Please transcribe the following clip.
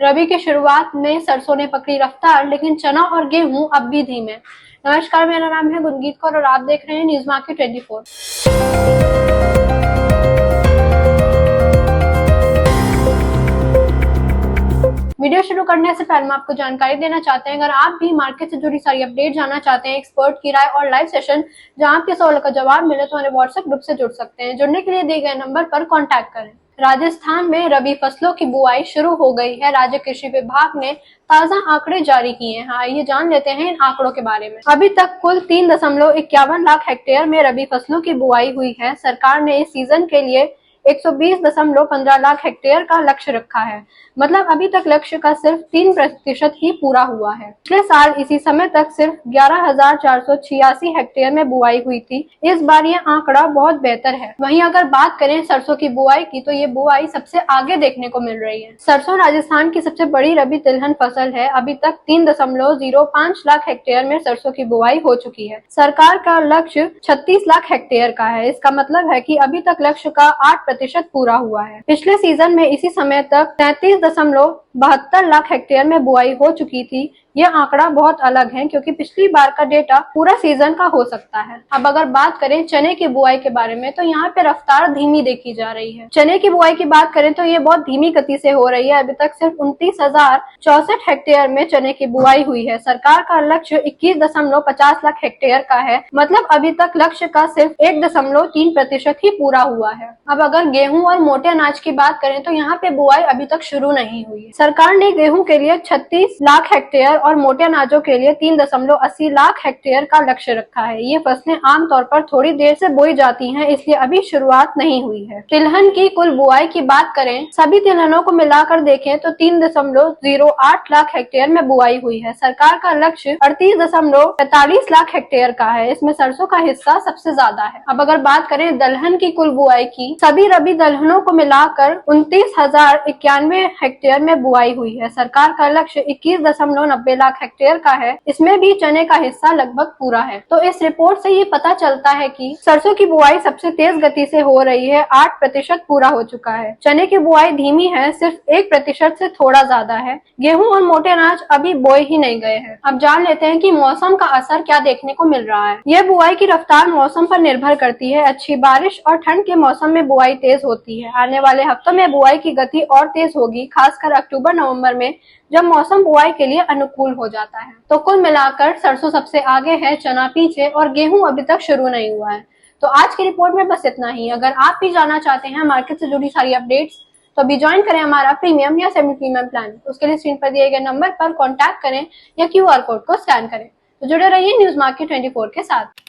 रबी की शुरुआत में सरसों ने पकड़ी रफ्तार, लेकिन चना और गेहूं अब भी धीमे। नमस्कार, मेरा नाम है गुनगीत कौर और आप देख रहे हैं न्यूज मार्केट 24। वीडियो शुरू करने से पहले हम आपको जानकारी देना चाहते हैं, अगर आप भी मार्केट से जुड़ी सारी अपडेट जानना चाहते हैं, एक्सपर्ट की राय और लाइव सेशन जहां आपके सवाल का जवाब मिले, तो हमारे व्हाट्सएप ग्रुप से जुड़ सकते हैं। जुड़ने के लिए दिए गए नंबर पर कॉन्टैक्ट करें। राजस्थान में रबी फसलों की बुआई शुरू हो गई है। राज्य कृषि विभाग ने ताजा आंकड़े जारी किए हैं। आइए जान लेते हैं इन आंकड़ों के बारे में। अभी तक कुल 3.51 लाख हेक्टेयर में रबी फसलों की बुआई हुई है। सरकार ने इस सीजन के लिए 120.15 लाख हेक्टेयर का लक्ष्य रखा है। मतलब अभी तक लक्ष्य का सिर्फ 3% ही पूरा हुआ है। पिछले साल इसी समय तक सिर्फ 11,486 हेक्टेयर में बुआई हुई थी। इस बार ये आंकड़ा बहुत बेहतर है। वहीं अगर बात करें सरसों की बुआई की, तो ये बुआई सबसे आगे देखने को मिल रही है। सरसों राजस्थान की सबसे बड़ी रबी तिलहन फसल है। अभी तक 3.05 लाख हेक्टेयर में सरसों की बुआई हो चुकी है। सरकार का लक्ष्य 36 लाख हेक्टेयर का है। इसका मतलब है कि अभी तक लक्ष्य का 8% पूरा हुआ है। पिछले सीजन में इसी समय तक 33.72 लाख हेक्टेयर में बुआई हो चुकी थी। यह आंकड़ा बहुत अलग है, क्योंकि पिछली बार का डेटा पूरा सीजन का हो सकता है। अब अगर बात करें चने की बुआई के बारे में, तो यहाँ पे रफ्तार धीमी देखी जा रही है। चने की बुआई की बात करें तो ये बहुत धीमी गति से हो रही है। अभी तक सिर्फ 29,064 हेक्टेयर में चने की बुआई हुई है। सरकार का लक्ष्य 21.50 लाख हेक्टेयर का है। मतलब अभी तक लक्ष्य का सिर्फ 1.3% ही पूरा हुआ है। अब अगर गेहूं और मोटे अनाज की बात करें, तो यहाँ पे बुआई अभी तक शुरू नहीं हुई है। सरकार ने गेहूं के लिए 36 लाख हेक्टेयर और मोटे अनाजों के लिए 3.80 लाख हेक्टेयर का लक्ष्य रखा है। ये फसलें आमतौर पर थोड़ी देर से बोई जाती हैं, इसलिए अभी शुरुआत नहीं हुई है। तिलहन की कुल बुआई की बात करें, सभी तिलहनों को मिलाकर देखें तो 3.08 लाख हेक्टेयर में बुआई हुई है। सरकार का लक्ष्य 38.45 लाख हेक्टेयर का है। इसमें सरसों का हिस्सा सबसे ज्यादा है। अब अगर बात करें दलहन की कुल बुआई की, सभी रबी दलहनों को मिलाकर 29,091 हेक्टेयर में बुआई हुई है। सरकार का लक्ष्य 21.90 लाख हेक्टेयर का है। इसमें भी चने का हिस्सा लगभग पूरा है। तो इस रिपोर्ट से ये पता चलता है कि सरसों की बुआई सबसे तेज गति से हो रही है। 8% पूरा हो चुका है। चने की बुआई धीमी है, सिर्फ 1% से थोड़ा ज्यादा है। गेहूं और मोटे अनाज अभी बोए ही नहीं गए हैं। अब जान लेते हैं कि मौसम का असर क्या देखने को मिल रहा है। यह बुआई की रफ्तार मौसम पर निर्भर करती है। अच्छी बारिश और ठंड के मौसम में बुआई तेज होती है। आने वाले हफ्तों में बुआई की गति और तेज होगी, खासकर अक्टूबर नवंबर में, जब मौसम बुआई के लिए अनुकूल हो जाता है। तो कुल मिलाकर सरसों सबसे आगे है, चना पीछे और गेहूं अभी तक शुरू नहीं हुआ है। तो आज की रिपोर्ट में बस इतना ही। अगर आप भी जानना चाहते हैं मार्केट से जुड़ी सारी अपडेट्स, तो अभी ज्वाइन करें हमारा प्रीमियम या सेमी प्रीमियम प्लान। उसके लिए स्क्रीन पर दिए गए नंबर पर कॉन्टैक्ट करें या QR कोड को स्कैन करें। तो जुड़े रहिए न्यूज मार्केट 24 के साथ।